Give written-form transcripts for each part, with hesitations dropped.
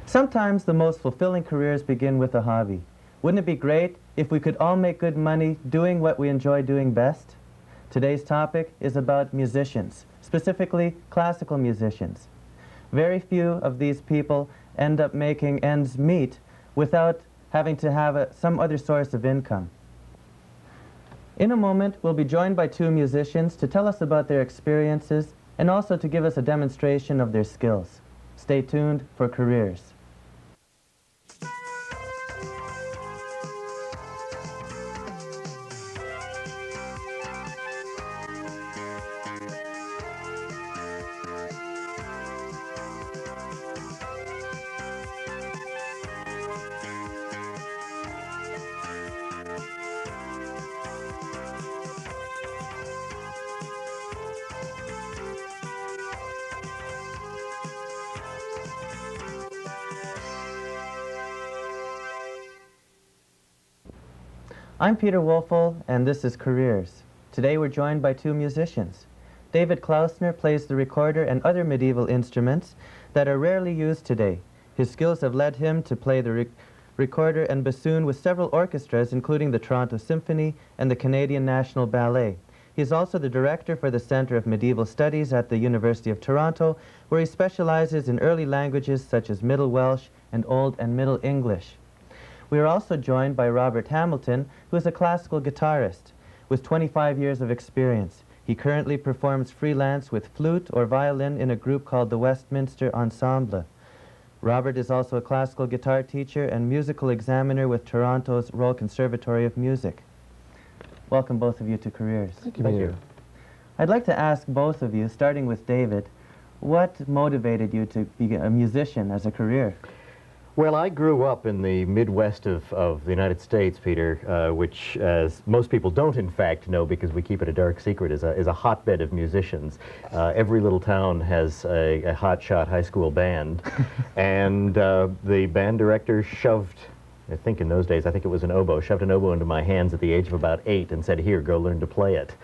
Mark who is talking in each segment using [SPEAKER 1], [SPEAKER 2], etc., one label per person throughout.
[SPEAKER 1] Sometimes the most fulfilling careers begin with a hobby. Wouldn't it be great if we could all make good money doing what we enjoy doing best? Today's topic is about musicians, specifically classical musicians. Very few of these people end up making ends meet without having to have some other source of income. In a moment, we'll be joined by two musicians to tell us about their experiences and also to give us a demonstration of their skills. Stay tuned for Careers. I'm Peter Wolfl, and this is Careers. Today we're joined by two musicians. David Klausner plays the recorder and other medieval instruments that are rarely used today. His skills have led him to play the recorder and bassoon with several orchestras, including the Toronto Symphony and the Canadian National Ballet. He is also the director for the Centre of Medieval Studies at the University of Toronto, where he specializes in early languages such as Middle Welsh and Old and Middle English. We are also joined by Robert Hamilton, who is a classical guitarist with 25 years of experience. He currently performs freelance with flute or violin in a group called the Westminster Ensemble. Robert is also a classical guitar teacher and musical examiner with Toronto's Royal Conservatory of Music. Welcome both of you to Careers.
[SPEAKER 2] Thank you.
[SPEAKER 1] I'd like to ask both of you, starting with David, what motivated you to be a musician as a career?
[SPEAKER 2] Well, I grew up in the Midwest of the United States, Peter, which, as most people don't in fact know because we keep it a dark secret, is a hotbed of musicians. Every little town has a hotshot high school band, and the band director shoved, I think in those days, I think it was an oboe, shoved an oboe into my hands at the age of about 8 and said, "Here, go learn to play it."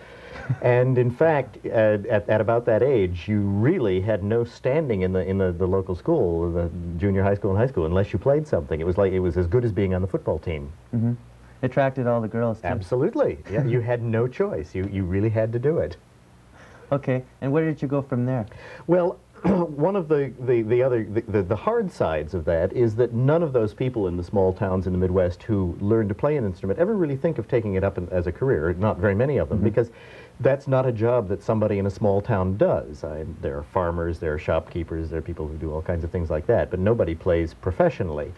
[SPEAKER 2] And in fact, at about that age, you really had no standing in the local school, the junior high school and high school, unless you played something. It was as good as being on the football team.
[SPEAKER 1] Mm-hmm. Attracted all the girls, too.
[SPEAKER 2] Absolutely. Yeah, you had no choice. You really had to do it.
[SPEAKER 1] Okay, and where did you go from there?
[SPEAKER 2] Well, one of the hard sides of that is that none of those people in the small towns in the Midwest who learn to play an instrument ever really think of taking it up as a career, not very many of them, because that's not a job that somebody in a small town does. There are farmers, there are shopkeepers, there are people who do all kinds of things like that, but nobody plays professionally.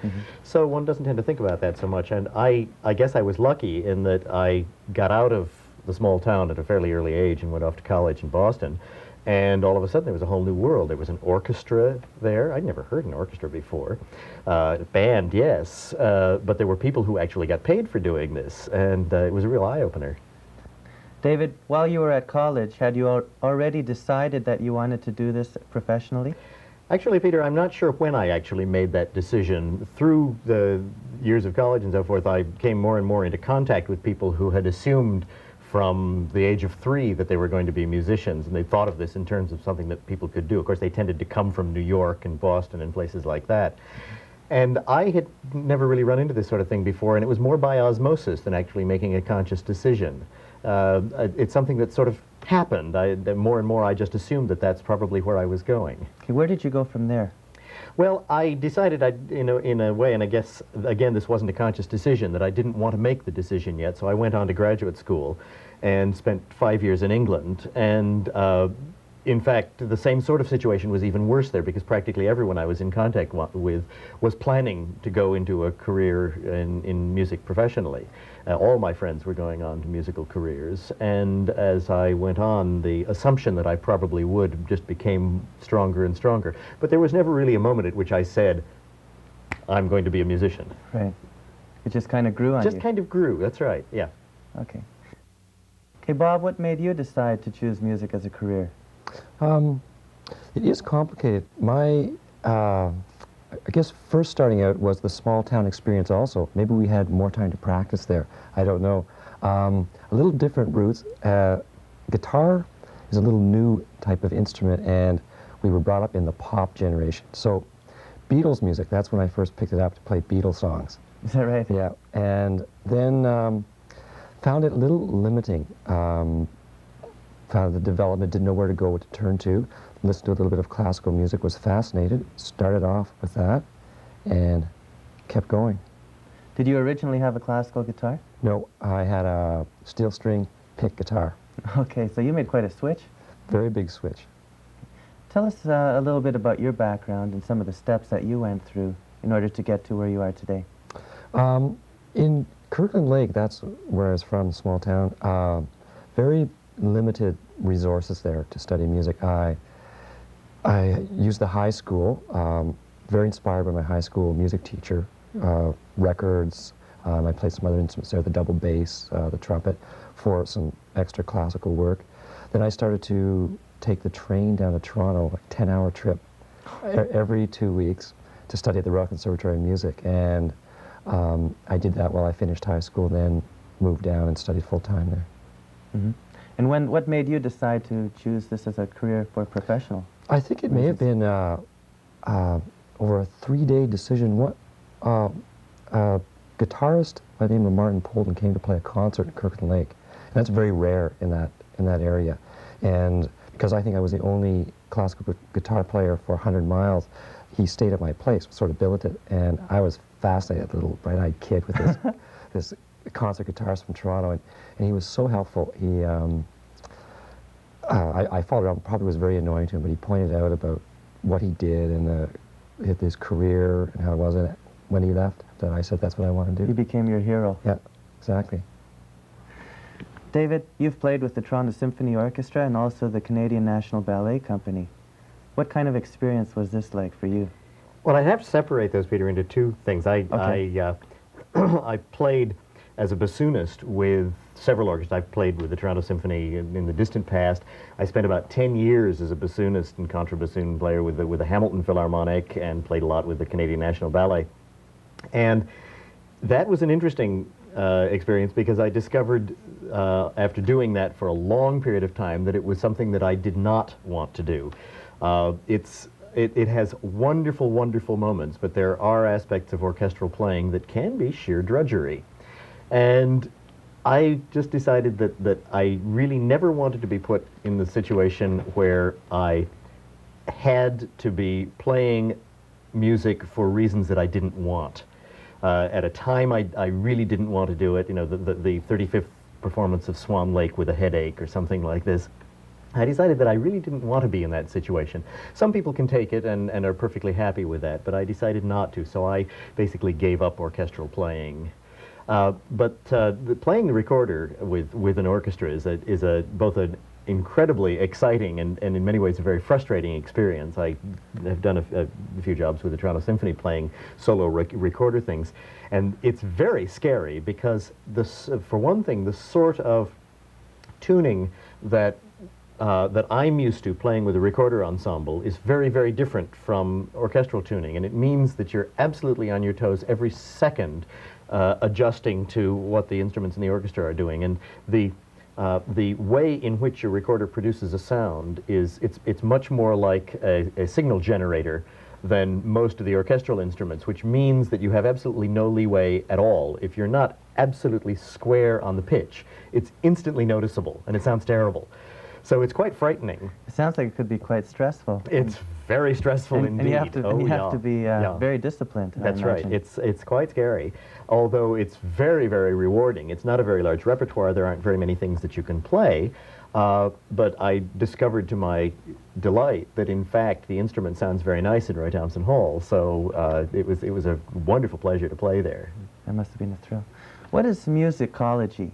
[SPEAKER 2] So one doesn't tend to think about that so much, and I guess I was lucky in that I got out of the small town at a fairly early age and went off to college in Boston. And all of a sudden, there was a whole new world. There was an orchestra there. I'd never heard an orchestra before. Band, yes. But there were people who actually got paid for doing this. And it was a real eye-opener.
[SPEAKER 1] David, while you were at college, had you already decided that you wanted to do this professionally?
[SPEAKER 2] Actually, Peter, I'm not sure when I actually made that decision. Through the years of college and so forth, I came more and more into contact with people who had assumed from the age of 3 that they were going to be musicians, and they thought of this in terms of something that people could do. Of course, they tended to come from New York and Boston and places like that. And I had never really run into this sort of thing before, and it was more by osmosis than actually making a conscious decision. It's something that sort of happened. More and more, I just assumed that that's probably where I was going.
[SPEAKER 1] Okay, where did you go from there?
[SPEAKER 2] Well, I decided, in a way, and I guess, again, this wasn't a conscious decision, that I didn't want to make the decision yet, so I went on to graduate school and spent 5 years in England. And in fact, the same sort of situation was even worse there, because practically everyone I was in contact with was planning to go into a career in music professionally. All my friends were going on to musical careers, and as I went on, the assumption that I probably would just became stronger and stronger. But there was never really a moment at which I said, I'm going to be a musician.
[SPEAKER 1] Right. It just kind of grew on you.
[SPEAKER 2] Just kind of grew, that's right, yeah.
[SPEAKER 1] Okay. Okay, Bob, what made you decide to choose music as a career?
[SPEAKER 3] It is complicated. I guess first starting out was the small town experience also. Maybe we had more time to practice there. I don't know. A little different roots. Guitar is a little new type of instrument, and we were brought up in the pop generation. So Beatles music. That's when I first picked it up to play Beatles songs.
[SPEAKER 1] Is that right?
[SPEAKER 3] Yeah, and then found it a little limiting. Found the development, didn't know where to go, what to turn to. Listened to a little bit of classical music, was fascinated, started off with that, and kept going.
[SPEAKER 1] Did you originally have a classical guitar?
[SPEAKER 3] No, I had a steel string pick guitar.
[SPEAKER 1] Okay, so you made quite a switch.
[SPEAKER 3] Very big switch.
[SPEAKER 1] Tell us a little bit about your background and some of the steps that you went through in order to get to where you are today.
[SPEAKER 3] In Kirkland Lake, that's where I was from, small town, very limited resources there to study music. I used the high school, very inspired by my high school music teacher, records. I played some other instruments there, the double bass, the trumpet, for some extra classical work. Then I started to take the train down to Toronto, like 10-hour trip, every 2 weeks to study at the Royal Conservatory of Music. And I did that while I finished high school, then moved down and studied full-time there.
[SPEAKER 1] Mm-hmm. And what made you decide to choose this as a career for professional?
[SPEAKER 3] I think it may have been over a 3-day decision. A guitarist by the name of Martin Polden came to play a concert in Kirkland Lake. And that's very rare in that area. And because I think I was the only classical guitar player for 100 miles, he stayed at my place, sort of billeted, and I was fascinated, a little bright-eyed kid with this, this concert guitarist from Toronto, and he was so helpful. He, I followed around, probably was very annoying to him, but he pointed out about what he did and his career and how it was, and when he left, that I said that's what I want to do.
[SPEAKER 1] He became your hero.
[SPEAKER 3] Yeah, exactly.
[SPEAKER 1] David, you've played with the Toronto Symphony Orchestra and also the Canadian National Ballet Company. What kind of experience was this like for you?
[SPEAKER 2] Well, I'd have to separate those, Peter, into two things. I played as a bassoonist with several orchestras. I played with the Toronto Symphony in the distant past. I spent about 10 years as a bassoonist and contrabassoon player with the Hamilton Philharmonic, and played a lot with the Canadian National Ballet. And that was an interesting experience, because I discovered after doing that for a long period of time that it was something that I did not want to do. It has wonderful, wonderful moments, but there are aspects of orchestral playing that can be sheer drudgery. And I just decided that I really never wanted to be put in the situation where I had to be playing music for reasons that I didn't want. At a time I really didn't want to do it, you know, the 35th performance of Swan Lake with a headache or something like this. I decided that I really didn't want to be in that situation. Some people can take it and are perfectly happy with that, but I decided not to, so I basically gave up orchestral playing. Playing the recorder with an orchestra is both an incredibly exciting and in many ways a very frustrating experience. I have done a few jobs with the Toronto Symphony playing solo recorder things, and it's very scary because, for one thing, the sort of tuning that I'm used to playing with a recorder ensemble is very, very different from orchestral tuning, and it means that you're absolutely on your toes every second, adjusting to what the instruments in the orchestra are doing. And the way in which your recorder produces a sound it's much more like a signal generator than most of the orchestral instruments, which means that you have absolutely no leeway at all. If you're not absolutely square on the pitch, it's instantly noticeable, and it sounds terrible. So it's quite frightening.
[SPEAKER 1] It sounds like it could be quite stressful.
[SPEAKER 2] It's very stressful indeed.
[SPEAKER 1] And you have to be very disciplined.
[SPEAKER 2] That's right. It's quite scary, although it's very, very rewarding. It's not a very large repertoire. There aren't very many things that you can play. But I discovered to my delight that, in fact, the instrument sounds very nice in Roy Thompson Hall. So it was a wonderful pleasure to play there.
[SPEAKER 1] That must have been a thrill. What is musicology?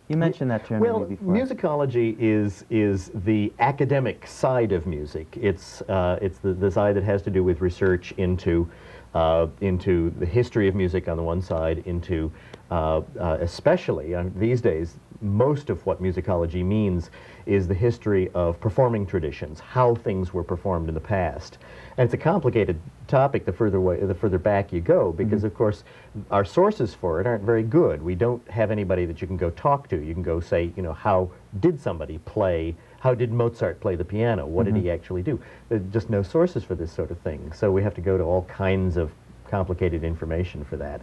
[SPEAKER 1] You mentioned that term
[SPEAKER 2] well,
[SPEAKER 1] before.
[SPEAKER 2] Musicology is the academic side of music. It's the side that has to do with research into the history of music on the one side, into especially these days, most of what musicology means is the history of performing traditions, how things were performed in the past. And it's a complicated topic the further back you go, because of course our sources for it aren't very good. We don't have anybody that you can go talk to. You can go say, you know, how did somebody play How did Mozart play the piano? What did he actually do? There's just no sources for this sort of thing. So we have to go to all kinds of complicated information for that.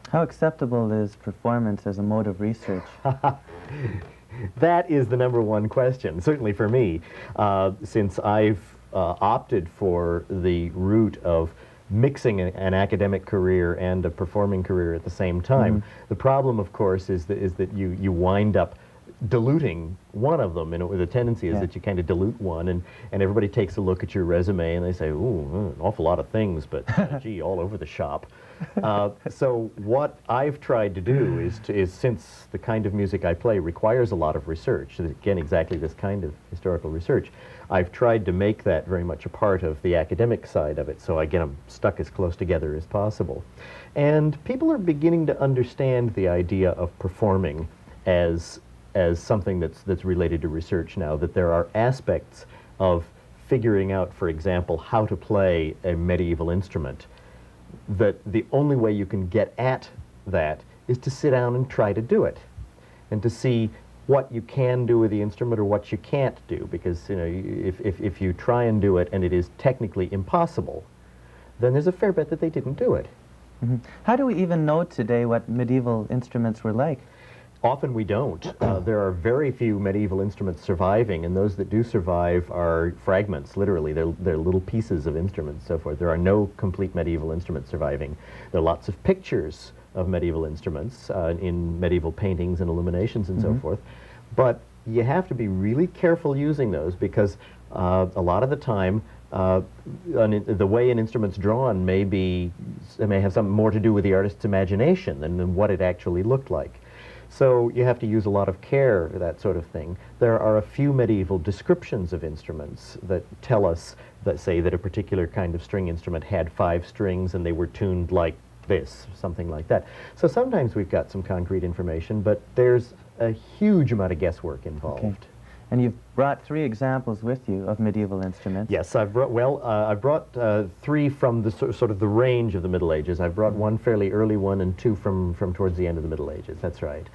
[SPEAKER 1] How acceptable is performance as a mode of research?
[SPEAKER 2] That is the number one question, certainly for me, since I've opted for the route of mixing an academic career and a performing career at the same time. The problem, of course, is that you wind up diluting one of them. And the tendency is that you kind of dilute one, and everybody takes a look at your resume and they say, ooh, an awful lot of things, but gee, all over the shop. So what I've tried to do is since the kind of music I play requires a lot of research, again, exactly this kind of historical research, I've tried to make that very much a part of the academic side of it, so I get them stuck as close together as possible. And people are beginning to understand the idea of performing as something that's related to research now, that there are aspects of figuring out, for example, how to play a medieval instrument, that the only way you can get at that is to sit down and try to do it, and to see what you can do with the instrument or what you can't do, because if you try and do it and it is technically impossible, then there's a fair bet that they didn't do it.
[SPEAKER 1] How do we even know today what medieval instruments were like?
[SPEAKER 2] Often we don't. There are very few medieval instruments surviving, and those that do survive are fragments, literally. They're little pieces of instruments, so forth. There are no complete medieval instruments surviving. There are lots of pictures of medieval instruments in medieval paintings and illuminations and so forth. But you have to be really careful using those, because a lot of the time the way an instrument's drawn may have something more to do with the artist's imagination than what it actually looked like. So you have to use a lot of care, that sort of thing. There are a few medieval descriptions of instruments that tell us, that say that a particular kind of string instrument had 5 strings and they were tuned like this, something like that. So sometimes we've got some concrete information, but there's a huge amount of guesswork involved.
[SPEAKER 1] Okay. And you've brought 3 examples with you of medieval instruments.
[SPEAKER 2] Yes, I've brought 3 from the sort of the range of the Middle Ages. I've brought 1 fairly early one and 2 from towards the end of the Middle Ages. That's right.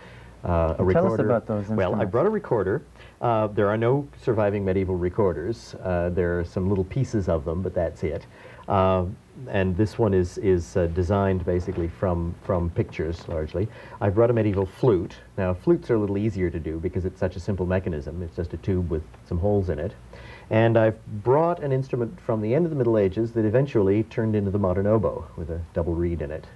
[SPEAKER 2] A recorder.
[SPEAKER 1] Tell us about those instruments.
[SPEAKER 2] Well, I brought a recorder. There are no surviving medieval recorders. There are some little pieces of them, but that's it. And this one is designed basically from pictures, largely. I brought a medieval flute. Now, flutes are a little easier to do because it's such a simple mechanism. It's just a tube with some holes in it. And I've brought an instrument from the end of the Middle Ages that eventually turned into the modern oboe with a double reed in it.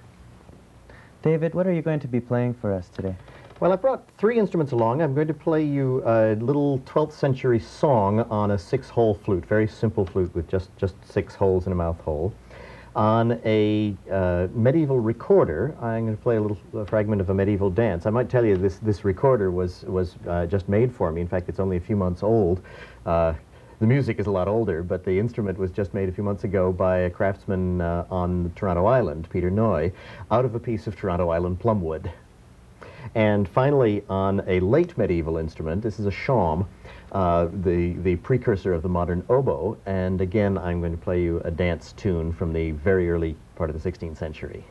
[SPEAKER 1] David, what are you going to be playing for us today?
[SPEAKER 2] Well, I brought 3 instruments along. I'm going to play you a little 12th century song on a 6-hole flute, very simple flute with just 6 holes and a mouth hole. On a medieval recorder, I'm going to play a fragment of a medieval dance. I might tell you this recorder was just made for me. In fact, it's only a few months old. The music is a lot older, but the instrument was just made a few months ago by a craftsman on Toronto Island, Peter Noy, out of a piece of Toronto Island plumwood. And finally, on a late medieval instrument, this is a shawm, the precursor of the modern oboe, and again, I'm going to play you a dance tune from the very early part of the 16th century.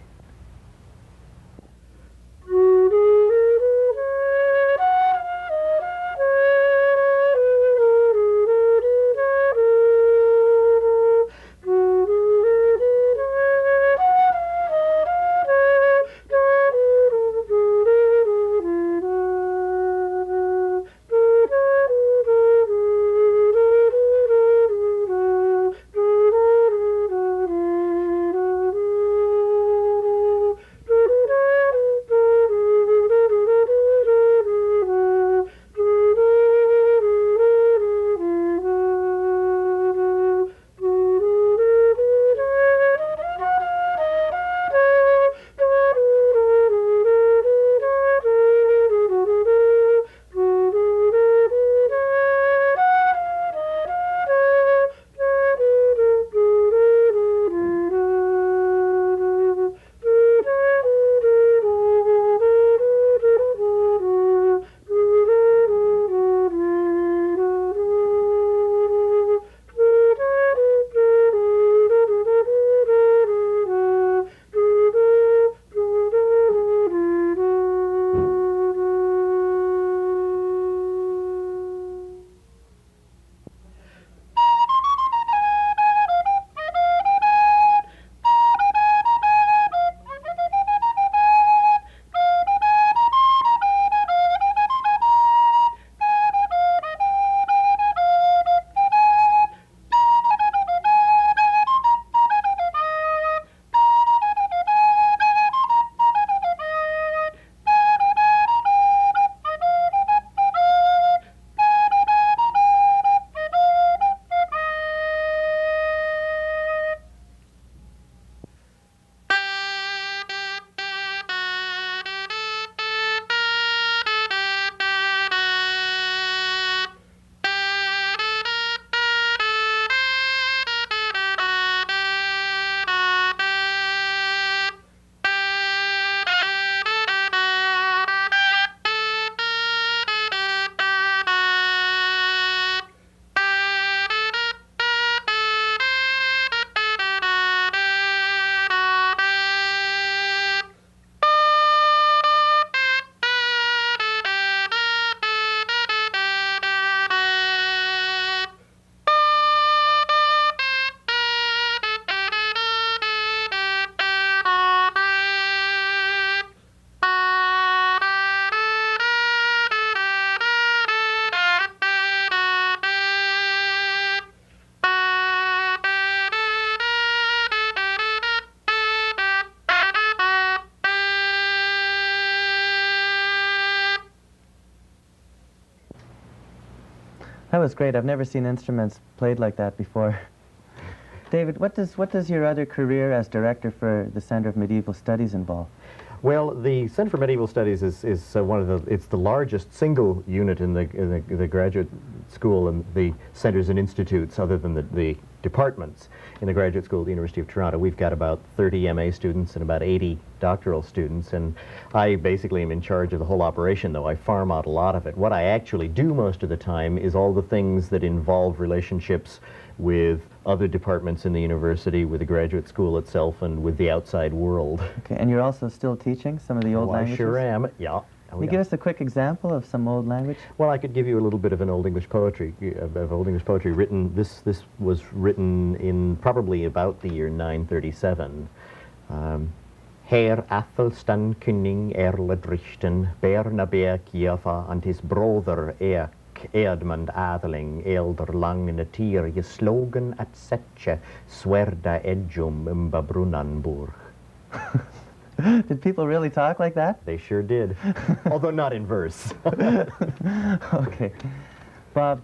[SPEAKER 1] That was great. I've never seen instruments played like that before. David, what does your other career as director for the Center of Medieval Studies involve?
[SPEAKER 2] Well, the Center for Medieval Studies is one of it's the largest single unit in the graduate school and the centers and institutes, other than the departments in the graduate school at the University of Toronto. We've got about 30 MA students and about 80 doctoral students, and I basically am in charge of the whole operation, though I farm out a lot of it. What I actually do most of the time is all the things that involve relationships with other departments in the university, with the graduate school itself, and with the outside world.
[SPEAKER 1] Okay, and you're also still teaching some of the old languages?
[SPEAKER 2] I sure am, yeah.
[SPEAKER 1] Can you give us a quick example of some old language?
[SPEAKER 2] Well, I could give you a little bit of an Old English poetry, written. This was written in probably about the year 937. Herr Athelstan Kynning Erledrichten, Bernaberg Jaffa, and his brother Edmund Atheling, elder lang natir, geslogen at Setje, swerda edjum Brunanburg.
[SPEAKER 1] Did people really talk like that?
[SPEAKER 2] They sure did, although not in verse.
[SPEAKER 1] Okay. Bob,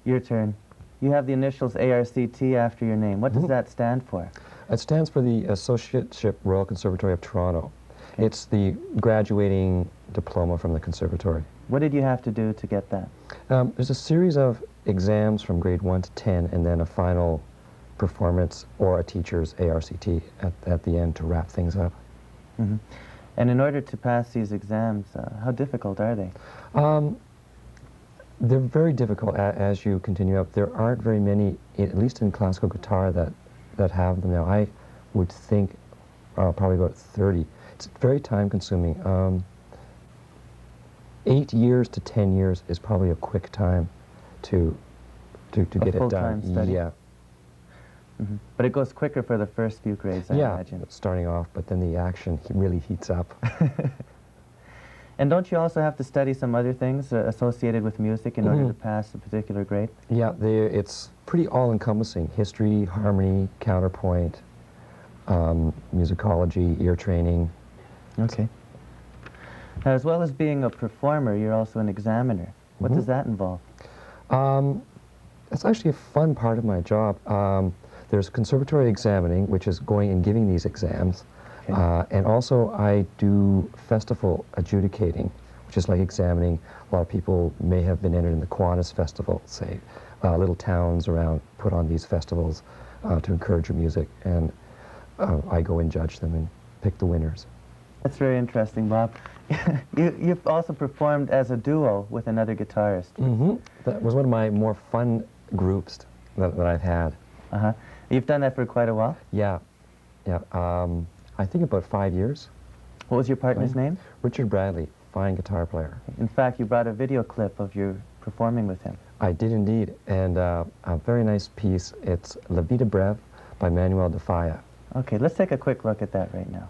[SPEAKER 1] your turn. You have the initials ARCT after your name. What does that stand for?
[SPEAKER 3] It stands for the Associateship Royal Conservatory of Toronto. Okay. It's the graduating diploma from the conservatory.
[SPEAKER 1] What did you have to do to get that?
[SPEAKER 3] There's a series of exams from grade 1 to 10, and then a final performance or a teacher's ARCT at the end to wrap things up.
[SPEAKER 1] Mm-hmm. And in order to pass these exams, how difficult are they?
[SPEAKER 3] They're very difficult as you continue up. There aren't very many, at least in classical guitar, that have them now. I would think probably about 30. It's very time-consuming. 8 years to 10 years is probably a quick time to get it done.
[SPEAKER 1] Full-time study.
[SPEAKER 3] Yeah.
[SPEAKER 1] Mm-hmm. But it goes quicker for the first few grades, I imagine.
[SPEAKER 3] Starting off, but then the action really heats up.
[SPEAKER 1] And don't you also have to study some other things associated with music in order to pass a particular grade?
[SPEAKER 3] Yeah, it's pretty all-encompassing. History, harmony, counterpoint, musicology, ear training.
[SPEAKER 1] Okay. Now, as well as being a performer, you're also an examiner. What does that involve?
[SPEAKER 3] It's actually a fun part of my job. There's conservatory examining, which is going and giving these exams. Okay. And also I do festival adjudicating, which is like examining. A lot of people may have been entered in the Kiwanis Festival, say. Little towns around put on these festivals to encourage your music, and I go and judge them and pick the winners.
[SPEAKER 1] That's very interesting, Bob. You've also performed as a duo with another guitarist.
[SPEAKER 3] Mm-hmm. That was one of my more fun groups that I've had.
[SPEAKER 1] Uh-huh. You've done that for quite a while?
[SPEAKER 3] Yeah. I think about 5 years.
[SPEAKER 1] What was your partner's name?
[SPEAKER 3] Richard Bradley, fine guitar player.
[SPEAKER 1] In fact, you brought a video clip of you performing with him.
[SPEAKER 3] I did indeed, and a very nice piece. It's La Vida Breve by Manuel de Falla.
[SPEAKER 1] Okay, let's take a quick look at that right now.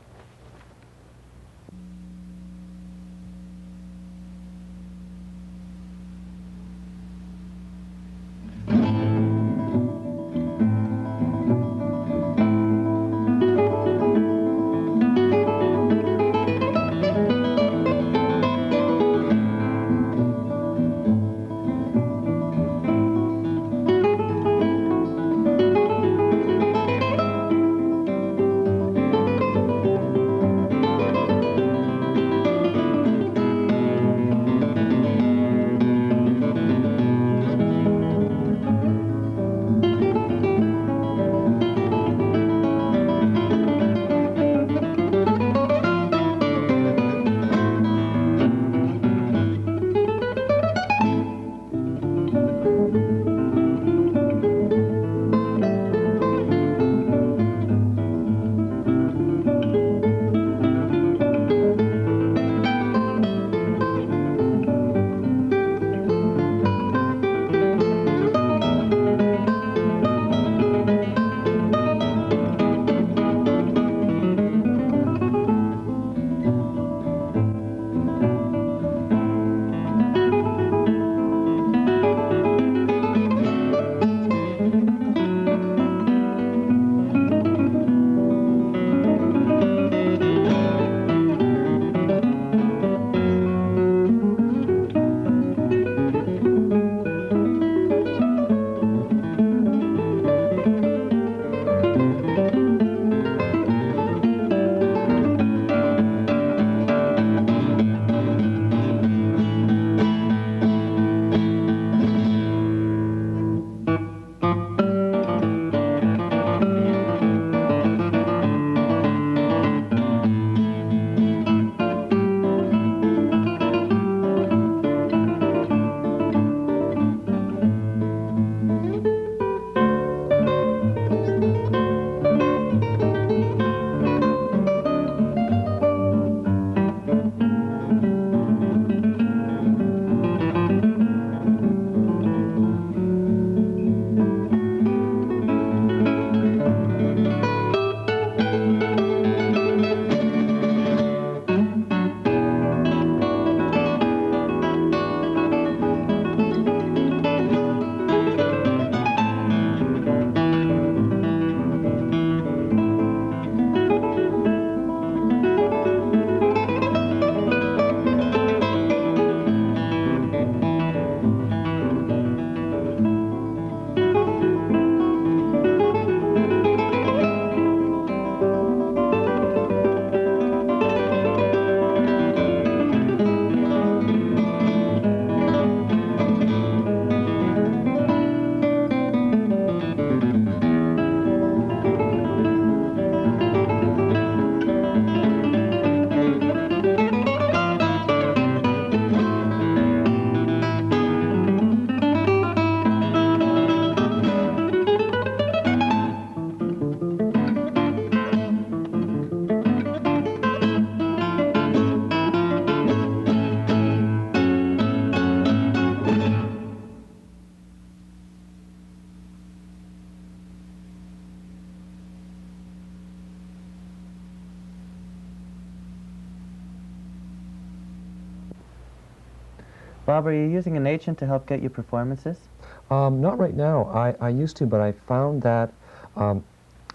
[SPEAKER 1] Bob, are you using an agent to help get you performances?
[SPEAKER 3] Not right now. I used to, but I found that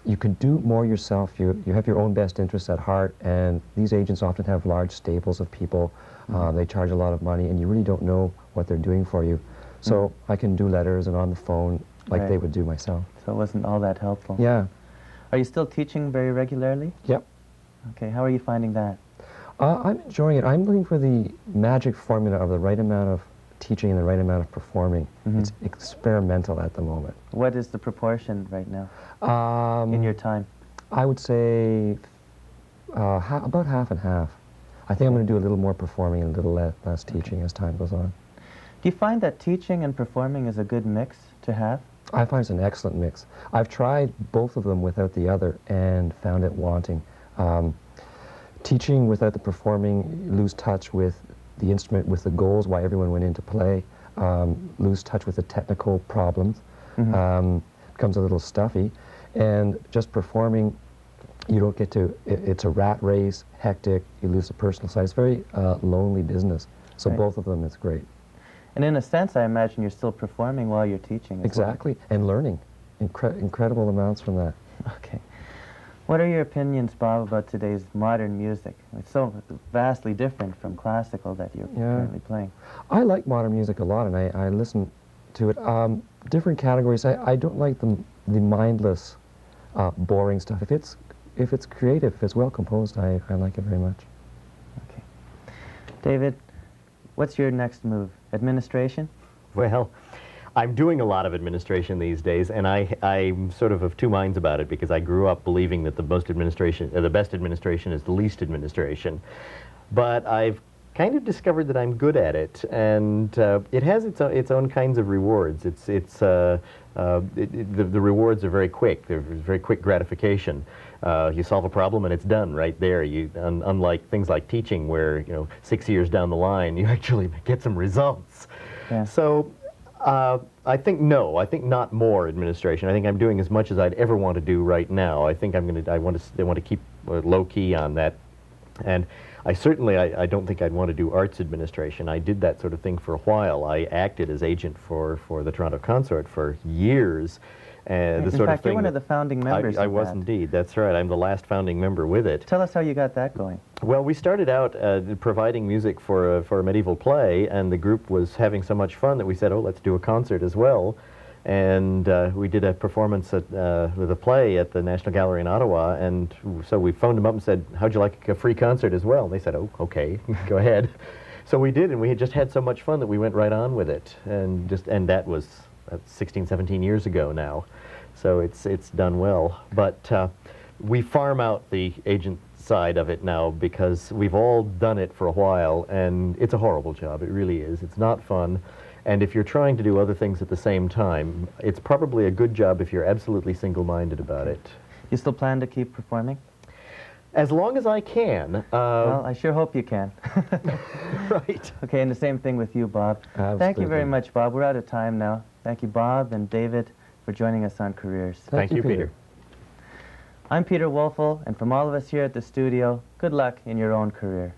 [SPEAKER 3] you can do more yourself. You have your own best interests at heart, and these agents often have large stables of people. They charge a lot of money, and you really don't know what they're doing for you. So I can do letters and on the phone like
[SPEAKER 1] Right.
[SPEAKER 3] they would do myself.
[SPEAKER 1] So it wasn't all that helpful.
[SPEAKER 3] Yeah.
[SPEAKER 1] Are you still teaching very regularly?
[SPEAKER 3] Yep.
[SPEAKER 1] Okay, how are you finding that?
[SPEAKER 3] I'm enjoying it. I'm looking for the magic formula of the right amount of teaching and the right amount of performing. It's experimental at the moment.
[SPEAKER 1] What is the proportion right now in your time?
[SPEAKER 3] I would say about half and half. I think I'm going to do a little more performing and a little less teaching as time goes on.
[SPEAKER 1] Do you find that teaching and performing is a good mix to have?
[SPEAKER 3] I find it's an excellent mix. I've tried both of them without the other and found it wanting. Teaching without the performing, you lose touch with the instrument, with the goals, why everyone went in to play, lose touch with the technical problems, becomes a little stuffy, and just performing, you don't get to, it's a rat race, hectic, you lose the personal side. It's a very lonely business, so
[SPEAKER 1] Right.
[SPEAKER 3] both of them is great.
[SPEAKER 1] And in a sense, I imagine you're still performing while you're teaching as
[SPEAKER 3] Exactly, and learning incredible amounts from that.
[SPEAKER 1] well. Okay. What are your opinions, Bob, about today's modern music? It's so vastly different from classical that you're currently playing.
[SPEAKER 3] I like modern music a lot, and I listen to it. Different categories. I don't like the mindless, boring stuff. If it's creative, if it's well composed, I like it very much.
[SPEAKER 1] Okay. David, what's your next move? Administration?
[SPEAKER 2] Well, I'm doing a lot of administration these days, and I'm sort of two minds about it because I grew up believing that the best administration is the least administration. But I've kind of discovered that I'm good at it, and it has its own kinds of rewards. The rewards are very quick. They're very quick gratification. You solve a problem and it's done right there. Unlike things like teaching, where 6 years down the line you actually get some results.
[SPEAKER 1] Yeah.
[SPEAKER 2] So. I think not more administration. I think I'm doing as much as I'd ever want to do right now. I think I want to keep low key on that, and I don't think I'd want to do arts administration. I did that sort of thing for a while. I acted as agent for the Toronto Consort for years. And
[SPEAKER 1] In fact, you're one of the founding members
[SPEAKER 2] I
[SPEAKER 1] of
[SPEAKER 2] was
[SPEAKER 1] that.
[SPEAKER 2] indeed. That's right. I'm the last founding member with it.
[SPEAKER 1] Tell us how you got that going.
[SPEAKER 2] Well, we started out providing music for a medieval play, and the group was having so much fun that we said, oh, let's do a concert as well. And we did a performance with a play at the National Gallery in Ottawa, and so we phoned them up and said, how'd you like a free concert as well? And they said, oh, okay, go ahead. So we did, and we had just had so much fun that we went right on with it. And that was 16, 17 years ago now. So it's done well. But we farm out the agent side of it now because we've all done it for a while, and it's a horrible job. It really is. It's not fun. And if you're trying to do other things at the same time, it's probably a good job if you're absolutely single-minded about it.
[SPEAKER 1] You still plan to keep performing?
[SPEAKER 2] As long as I can.
[SPEAKER 1] Well, I sure hope you can.
[SPEAKER 2] Right.
[SPEAKER 1] Okay, and the same thing with you, Bob. Thank you very
[SPEAKER 3] Absolutely.
[SPEAKER 1] much, Bob. We're out of time now. Thank you, Bob and David, for joining us on Careers.
[SPEAKER 2] Thank you, Peter.
[SPEAKER 1] I'm Peter Wolfl, and from all of us here at the studio, good luck in your own career.